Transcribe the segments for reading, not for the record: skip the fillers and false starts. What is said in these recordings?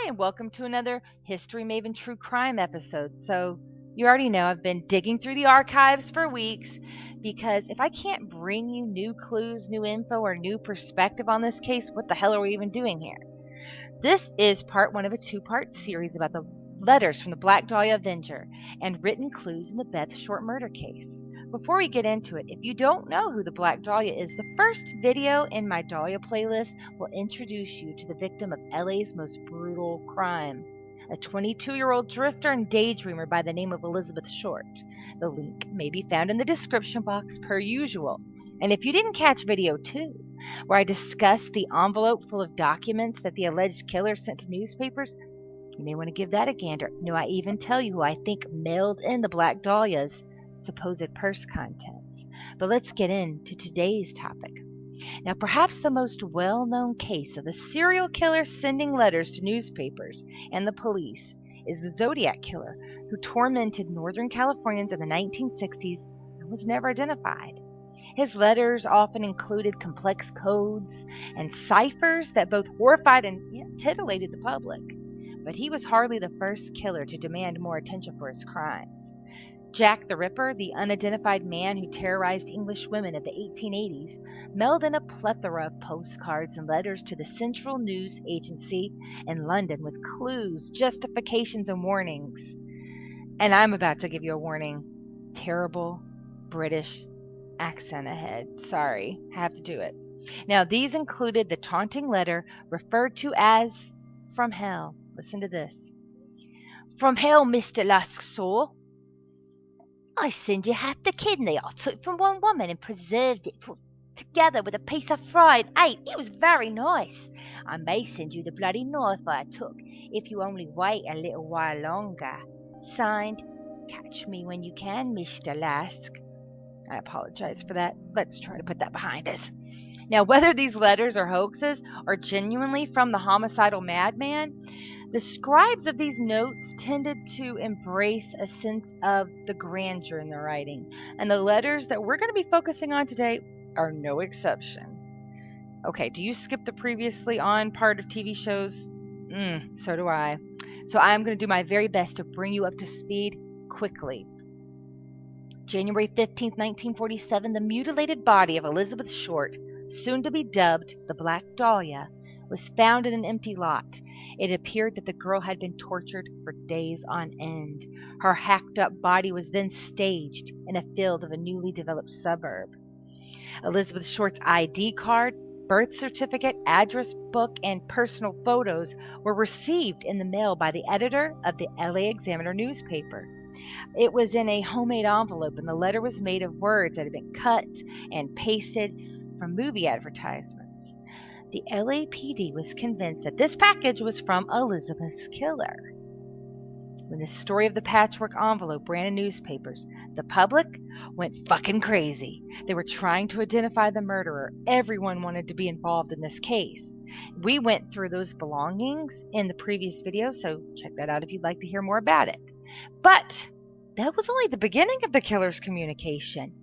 Hi, and welcome to another History Maven True Crime episode. So, you already know I've been digging through the archives for weeks because if I can't bring you new clues, new info, or new perspective on this case, what the hell are we even doing here? This is part one of a two-part series about the letters from the Black Dahlia Avenger and written clues in the Beth Short murder case. Before we get into it, if you don't know who the Black Dahlia is, the first video in my Dahlia playlist will introduce you to the victim of LA's most brutal crime, a 22-year-old drifter and daydreamer by the name of Elizabeth Short. The link may be found in the description box per usual. And if you didn't catch video 2, where I discussed the envelope full of documents that the alleged killer sent to newspapers, you may want to give that a gander. No, I even tell you who I think mailed in the Black Dahlia's supposed purse contents. But let's get into today's topic. Now, perhaps the most well-known case of a serial killer sending letters to newspapers and the police is the Zodiac Killer, who tormented Northern Californians in the 1960s and was never identified. His letters often included complex codes and ciphers that both horrified and titillated the public. But he was hardly the first killer to demand more attention for his crimes. Jack the Ripper, the unidentified man who terrorized English women of the 1880s, mailed in a plethora of postcards and letters to the Central News Agency in London with clues, justifications, and warnings. And I'm about to give you a warning. Terrible British accent ahead. Sorry, have to do it. Now, these included the taunting letter referred to as From Hell. Listen to this. From hell, Mr. Lascassor. I send you half the kidney I took from one woman and preserved it together with a piece of fried eight. It was very nice. I may send you the bloody knife I took if you only wait a little while longer. Signed, Catch Me When You Can, Mr. Lask. I apologize for that. Let's try to put that behind us. Now, whether these letters are hoaxes or genuinely from the homicidal madman, the scribes of these notes tended to embrace a sense of the grandeur in their writing, and the letters that we're going to be focusing on today are no exception. Okay, do you skip the previously on part of TV shows? So do I. So I'm going to do my very best to bring you up to speed quickly. January 15, 1947, the mutilated body of Elizabeth Short, soon to be dubbed the Black Dahlia, was found in an empty lot. It appeared that the girl had been tortured for days on end. Her hacked-up body was then staged in a field of a newly developed suburb. Elizabeth Short's ID card, birth certificate, address book, and personal photos were received in the mail by the editor of the LA Examiner newspaper. It was in a homemade envelope, and the letter was made of words that had been cut and pasted from movie advertisements. The LAPD was convinced that this package was from Elizabeth's killer. When the story of the patchwork envelope ran in newspapers, the public went fucking crazy. They were trying to identify the murderer. Everyone wanted to be involved in this case. We went through those belongings in the previous video, so check that out if you'd like to hear more about it. But that was only the beginning of the killer's communication.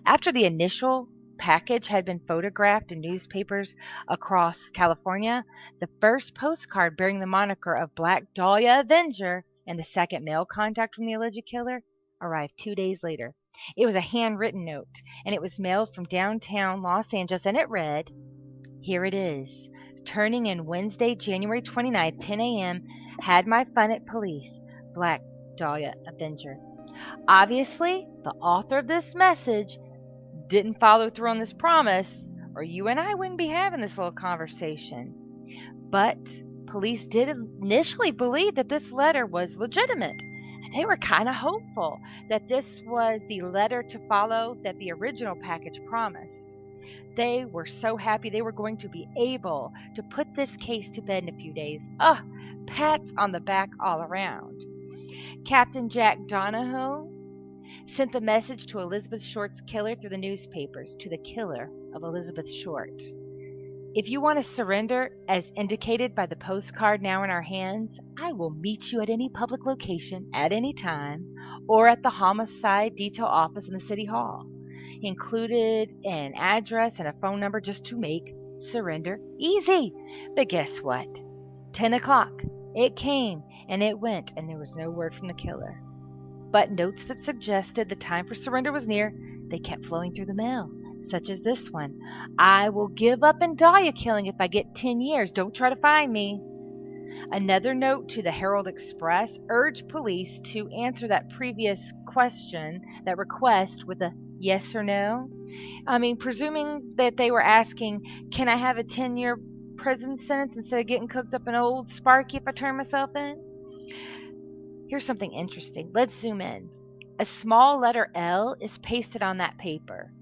After the initial package had been photographed in newspapers across California, the first postcard bearing the moniker of Black Dahlia Avenger and the second mail contact from the alleged killer arrived 2 days later. It was a handwritten note, and it was mailed from downtown Los Angeles, and it read, "Here it is. Turning in Wednesday, January 29th, 10 a.m. Had my fun at police. Black Dahlia Avenger." Obviously, the author of this message didn't follow through on this promise, or you and I wouldn't be having this little conversation. But police did initially believe that this letter was legitimate, and they were kind of hopeful that this was the letter to follow that the original package promised. They were so happy they were going to be able to put this case to bed in a few days. Pats on the back all around. Captain Jack Donahoe sent the message to Elizabeth Short's killer through the newspapers to the killer of Elizabeth Short. If you want to surrender, as indicated by the postcard now in our hands, I will meet you at any public location at any time or at the homicide detail office in the city hall. He included an address and a phone number just to make surrender easy. But guess what? 10 o'clock. It came and it went, and there was no word from the killer. But notes that suggested the time for surrender was near, they kept flowing through the mail, such as this one. I will give up and Dahlia killing if I get 10 years. Don't try to find me. Another note to the Herald Express urged police to answer that previous question, that request, with a yes or no. I mean, presuming that they were asking, can I have a 10-year prison sentence instead of getting cooked up in old Sparky if I turn myself in? Here's something interesting. Let's zoom in. A small letter L is pasted on that paper.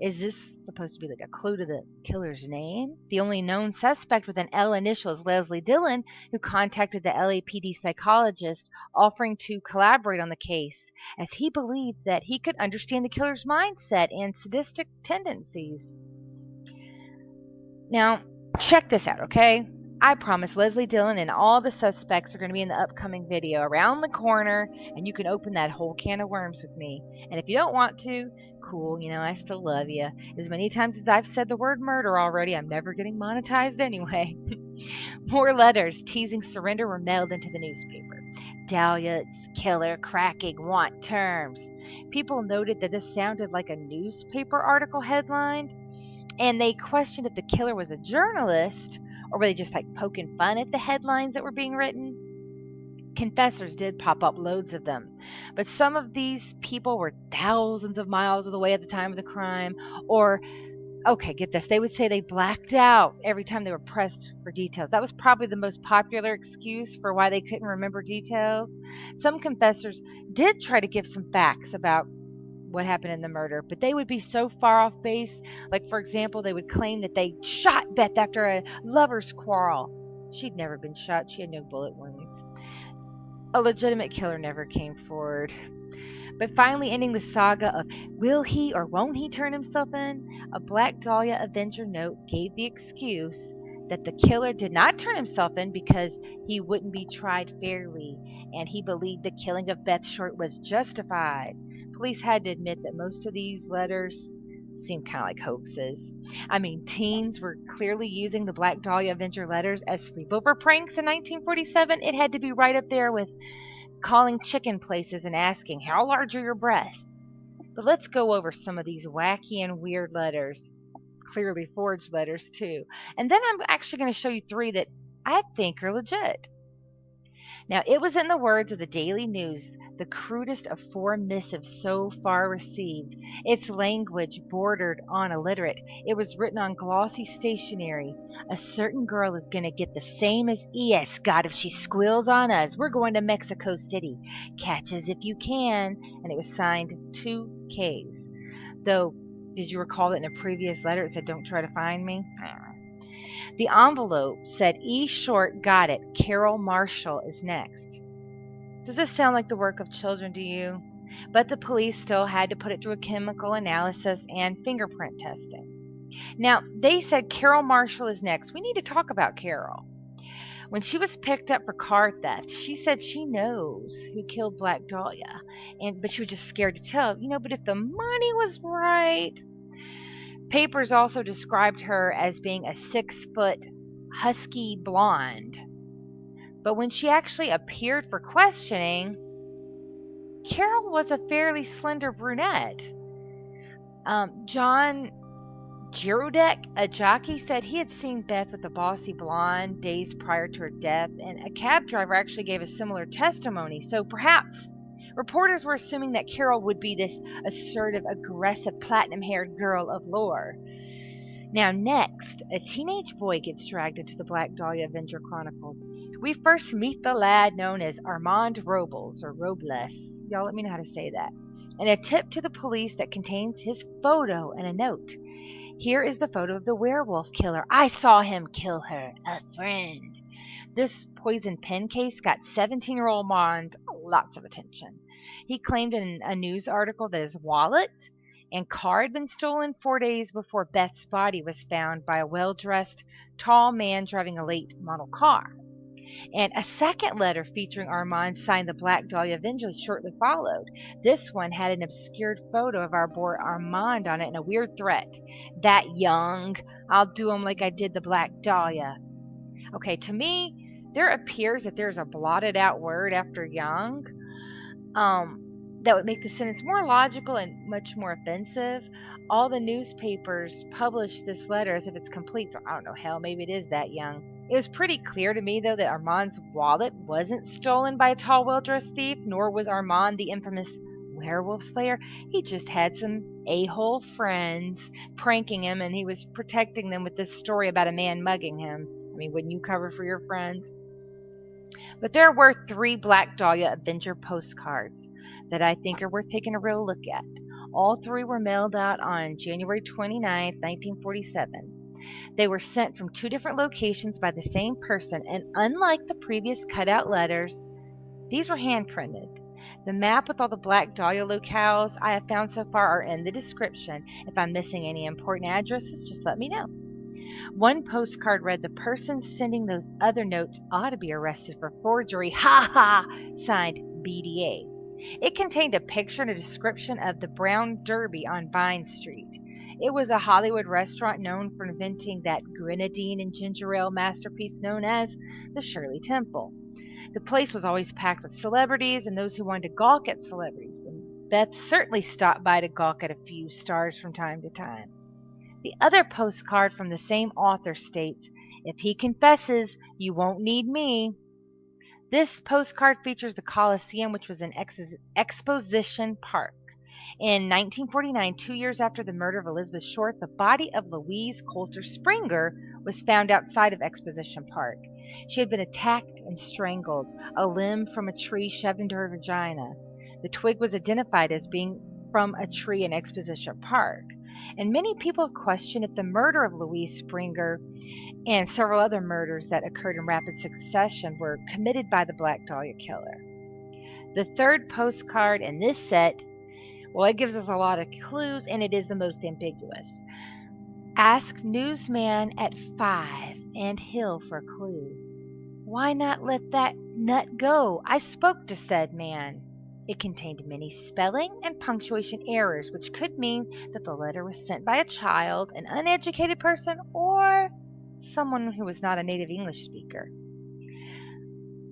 Is this supposed to be like a clue to the killer's name? The only known suspect with an L initial is Leslie Dillon, who contacted the LAPD psychologist offering to collaborate on the case, as he believed that he could understand the killer's mindset and sadistic tendencies. Now, check this out, okay? I promise Leslie Dillon and all the suspects are going to be in the upcoming video around the corner, and you can open that whole can of worms with me. And if you don't want to, cool, I still love you. As many times as I've said the word murder already, I'm never getting monetized anyway. More letters teasing surrender were mailed into the newspaper. Dahlia's killer cracking want terms. People noted that this sounded like a newspaper article headline, and they questioned if the killer was a journalist, or were they just like poking fun at the headlines that were being written? Confessors did pop up, loads of them. But some of these people were thousands of miles away at the time of the crime, or, okay, get this, they would say they blacked out every time they were pressed for details. That was probably the most popular excuse for why they couldn't remember details. Some confessors did try to give some facts about what happened in the murder, but they would be so far off base. Like, for example, they would claim that they shot Beth after a lover's quarrel. She'd never been shot. She had no bullet wounds. A legitimate killer never came forward. But finally ending the saga of will he or won't he turn himself in, a Black Dahlia Avenger note gave the excuse that the killer did not turn himself in because he wouldn't be tried fairly, and he believed the killing of Beth Short was justified. Police had to admit that most of these letters seemed kind of like hoaxes. I mean, teens were clearly using the Black Dahlia Avenger letters as sleepover pranks in 1947. It had to be right up there with calling chicken places and asking, how large are your breasts? But let's go over some of these wacky and weird letters. Clearly forged letters, too. And then I'm actually going to show you 3 that I think are legit. Now, it was in the words of the Daily News, the crudest of 4 missives so far received. Its language bordered on illiterate. It was written on glossy stationery. A certain girl is going to get the same as ES got if she squeals on us. We're going to Mexico City. Catch us if you can. And it was signed 2 Ks. Though, did you recall that in a previous letter it said, don't try to find me? The envelope said, E. Short got it. Carol Marshall is next. Does this sound like the work of children to you? But the police still had to put it through a chemical analysis and fingerprint testing. Now, they said Carol Marshall is next. We need to talk about Carol. When she was picked up for car theft, she said she knows who killed Black Dahlia, but she was just scared to tell. But if the money was right. Papers also described her as being a 6-foot husky blonde. But when she actually appeared for questioning, Carol was a fairly slender brunette. John Girodek, a jockey, said he had seen Beth with a bossy blonde days prior to her death, and a cab driver actually gave a similar testimony. So perhaps reporters were assuming that Carol would be this assertive, aggressive, platinum-haired girl of lore. Now next, a teenage boy gets dragged into the Black Dahlia Avenger Chronicles. We first meet the lad known as Armand Robles, or Robles. Y'all let me know how to say that. And a tip to the police that contains his photo and a note. Here is the photo of the werewolf killer. I saw him kill her, a friend. This poison pen case got 17-year-old Armand lots of attention. He claimed in a news article that his wallet and car had been stolen 4 days before Beth's body was found by a well-dressed, tall man driving a late model car. And a second letter featuring Armand signed the Black Dahlia Avenger shortly followed. This one had an obscured photo of our boy Armand on it and a weird threat. That young, I'll do him like I did the Black Dahlia. Okay, to me, there appears that there's a blotted out word after young that would make the sentence more logical and much more offensive. All the newspapers published this letter as if it's complete, so I don't know, hell, maybe it is that young. It was pretty clear to me, though, that Armand's wallet wasn't stolen by a tall, well-dressed thief, nor was Armand the infamous werewolf slayer. He just had some a-hole friends pranking him, and he was protecting them with this story about a man mugging him. I mean, wouldn't you cover for your friends? But there were 3 Black Dahlia Avenger postcards that I think are worth taking a real look at. All 3 were mailed out on January 29, 1947. They were sent from 2 different locations by the same person, and unlike the previous cutout letters, these were hand-printed. The map with all the Black Dahlia locales I have found so far are in the description. If I'm missing any important addresses, just let me know. One postcard read, "The person sending those other notes ought to be arrested for forgery. Ha ha! Signed, BDA." It contained a picture and a description of the Brown Derby on Vine Street. It was a Hollywood restaurant known for inventing that grenadine and ginger ale masterpiece known as the Shirley Temple. The place was always packed with celebrities and those who wanted to gawk at celebrities, and Beth certainly stopped by to gawk at a few stars from time to time. The other postcard from the same author states, "If he confesses, you won't need me." This postcard features the Coliseum, which was an exposition park. In 1949, 2 years after the murder of Elizabeth Short, the body of Louise Coulter Springer was found outside of Exposition Park. She had been attacked and strangled, a limb from a tree shoved into her vagina. The twig was identified as being from a tree in Exposition Park. And many people question if the murder of Louise Springer and several other murders that occurred in rapid succession were committed by the Black Dahlia killer. The third postcard in this set, well, it gives us a lot of clues, and it is the most ambiguous. "Ask newsman at 5 and Hill for clue. Why not let that nut go? I spoke to said man." It contained many spelling and punctuation errors, which could mean that the letter was sent by a child, an uneducated person, or someone who was not a native English speaker.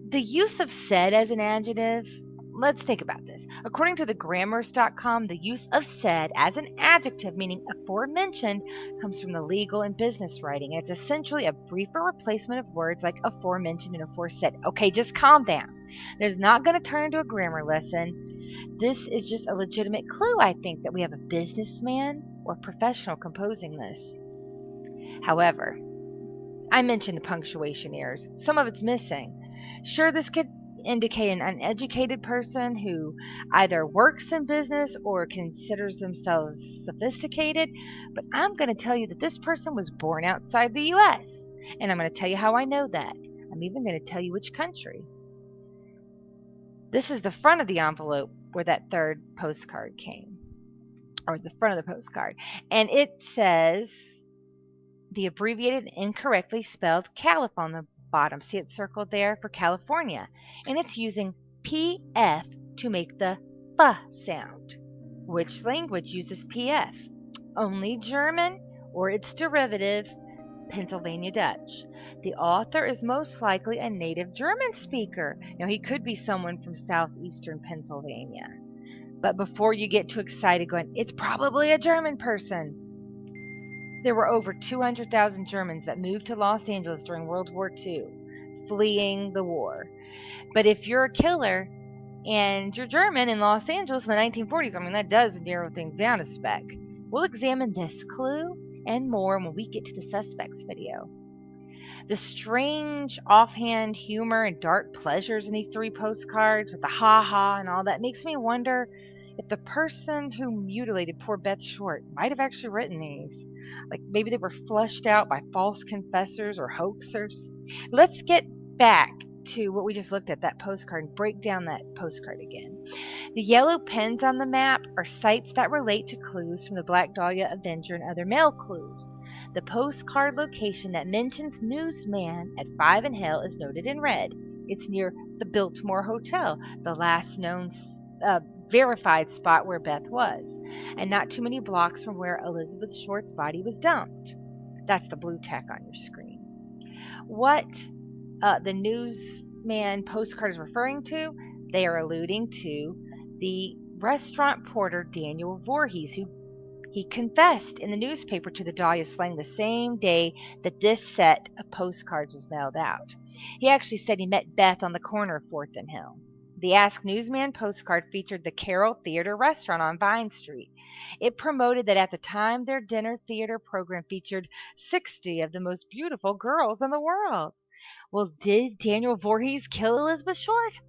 The use of said as an adjective, let's think about this. According to the grammars.com, the use of said as an adjective, meaning aforementioned, comes from the legal and business writing. It's essentially a briefer replacement of words like aforementioned and aforesaid. Okay, just calm down. This is not going to turn into a grammar lesson. This is just a legitimate clue, I think, that we have a businessman or professional composing this. However, I mentioned the punctuation errors. Some of it's missing. Sure, this could indicate an uneducated person who either works in business or considers themselves sophisticated, but I'm going to tell you that this person was born outside the U.S., and I'm going to tell you how I know that. I'm even going to tell you which country. This is the front of the envelope where that third postcard came, or the front of the postcard, and it says the abbreviated incorrectly spelled Calpf on the bottom. See it circled there for California, and it's using PF to make the F sound. Which language uses PF? Only German or its derivative, Pennsylvania Dutch. The author is most likely a native German speaker. Now, he could be someone from southeastern Pennsylvania. But before you get too excited going, it's probably a German person. There were over 200,000 Germans that moved to Los Angeles during World War II, fleeing the war. But if you're a killer and you're German in Los Angeles in the 1940s, I mean, that does narrow things down a speck. We'll examine this clue and more when we get to the suspects video. The strange offhand humor and dark pleasures in these 3 postcards with the ha-ha and all that makes me wonder if the person who mutilated poor Beth Short might have actually written these. Like maybe they were flushed out by false confessors or hoaxers. Let's get back to what we just looked at, that postcard, and break down that postcard again. The yellow pens on the map are sites that relate to clues from the Black Dahlia Avenger and other mail clues. The postcard location that mentions newsman at 5 and Hill is noted in red. It's near the Biltmore Hotel, the last known verified spot where Beth was, and not too many blocks from where Elizabeth Short's body was dumped. That's the blue tack on your screen. What the newsman postcard is referring to, they are alluding to the restaurant porter Daniel Voorhees, who he confessed in the newspaper to the Dahlia slaying the same day that this set of postcards was mailed out. He actually said he met Beth on the corner of 4th and Hill. The Ask Newsman postcard featured the Carroll Theater restaurant on Vine Street. It promoted that at the time their dinner theater program featured 60 of the most beautiful girls in the world. Well, did Daniel Voorhees kill Elizabeth Short?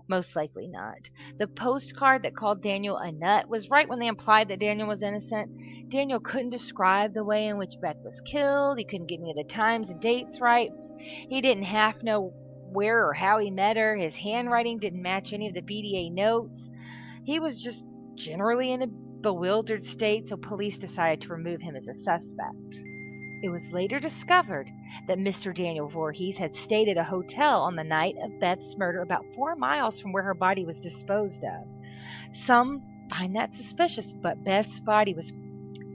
Most likely not. The postcard that called Daniel a nut was right when they implied that Daniel was innocent. Daniel couldn't describe the way in which Beth was killed. He couldn't get any of the times and dates right. He didn't half know where or how he met her. His handwriting didn't match any of the BDA notes. He was just generally in a bewildered state, so police decided to remove him as a suspect. It was later discovered that Mr. Daniel Voorhees had stayed at a hotel on the night of Beth's murder about 4 miles from where her body was disposed of. Some find that suspicious, but Beth's body was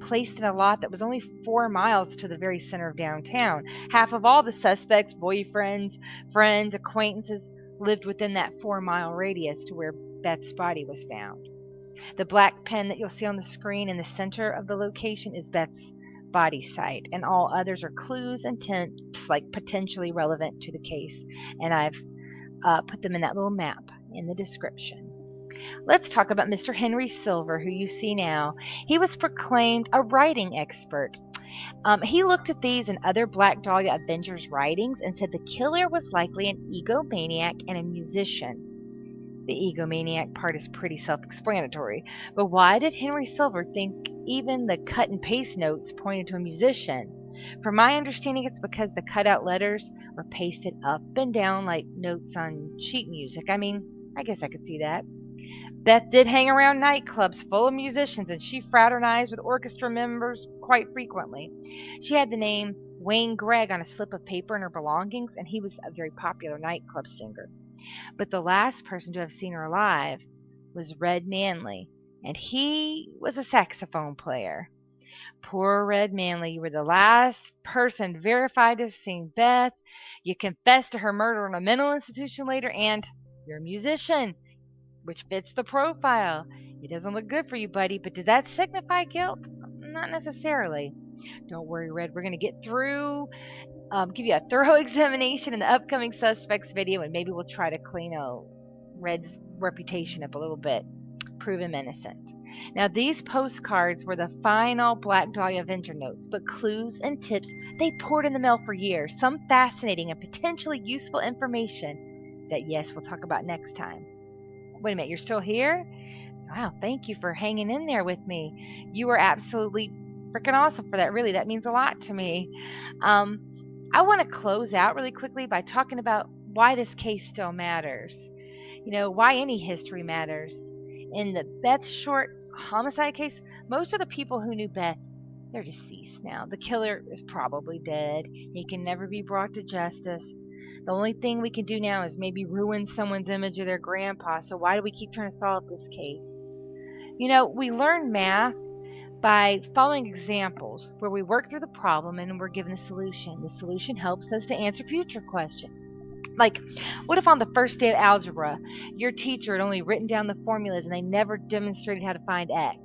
placed in a lot that was only 4 miles to the very center of downtown. Half of all the suspects, boyfriends, friends, acquaintances, lived within that 4-mile radius to where Beth's body was found. The black pen that you'll see on the screen in the center of the location is Beth's body site, and all others are clues and tips like potentially relevant to the case, and I've put them in that little map in the description. Let's talk about Mr. Henry Silver, who you see now. He was proclaimed a writing expert. He looked at these and other Black Dahlia Avengers writings and said the killer was likely an egomaniac and a musician. The egomaniac part is pretty self-explanatory, but why did Henry Silver think even the cut and paste notes pointed to a musician? From my understanding, it's because the cutout letters were pasted up and down like notes on sheet music. I mean, I guess I could see that. Beth did hang around nightclubs full of musicians, and she fraternized with orchestra members quite frequently. She had the name Wayne Gregg on a slip of paper in her belongings, and he was a very popular nightclub singer. But the last person to have seen her alive was Red Manley, and he was a saxophone player. Poor Red Manley, you were the last person verified to have seen Beth. You confessed to her murder in a mental institution later, and you're a musician, which fits the profile. It doesn't look good for you, buddy, but does that signify guilt? Not necessarily. Don't worry, Red. We're going to get through, give you a thorough examination in the upcoming suspects video, and maybe we'll try to clean Red's reputation up a little bit. Prove him innocent. Now, these postcards were the final Black Dahlia Avenger notes, but clues and tips they poured in the mail for years. Some fascinating and potentially useful information that, yes, we'll talk about next time. Wait a minute, you're still here? Wow, thank you for hanging in there with me. You were absolutely freaking awesome for that. Really, that means a lot to me. I want to close out really quickly by talking about why this case still matters. You know, why any history matters. In the Beth Short homicide case, most of the people who knew Beth, they're deceased now. The killer is probably dead. He can never be brought to justice. The only thing we can do now is maybe ruin someone's image of their grandpa. So why do we keep trying to solve this case? You know, we learn math by following examples where we work through the problem and we're given a solution. The solution helps us to answer future questions. Like, what if on the first day of algebra, your teacher had only written down the formulas and they never demonstrated how to find x?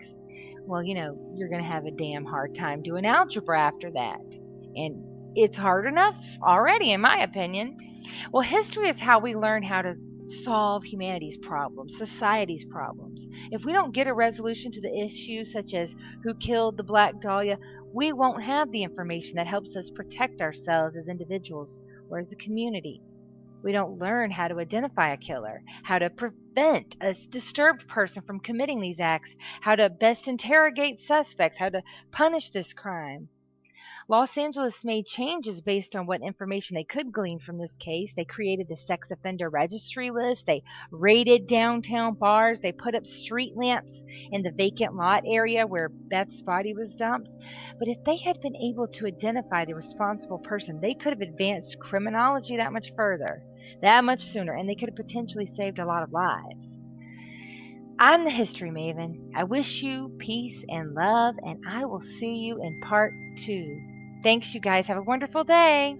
Well, you know, you're going to have a damn hard time doing algebra after that. And it's hard enough already, in my opinion. Well, history is how we learn how to solve humanity's problems, society's problems. If we don't get a resolution to the issues such as who killed the Black Dahlia, we won't have the information that helps us protect ourselves as individuals or as a community. We don't learn how to identify a killer, how to prevent a disturbed person from committing these acts, how to best interrogate suspects, how to punish this crime. Los Angeles made changes based on what information they could glean from this case. They created the sex offender registry list. They raided downtown bars. They put up street lamps in the vacant lot area where Beth's body was dumped. But if they had been able to identify the responsible person, they could have advanced criminology that much further, that much sooner, and they could have potentially saved a lot of lives. I'm the History Maven. I wish you peace and love, and I will see you in part 2. Thanks, you guys. Have a wonderful day.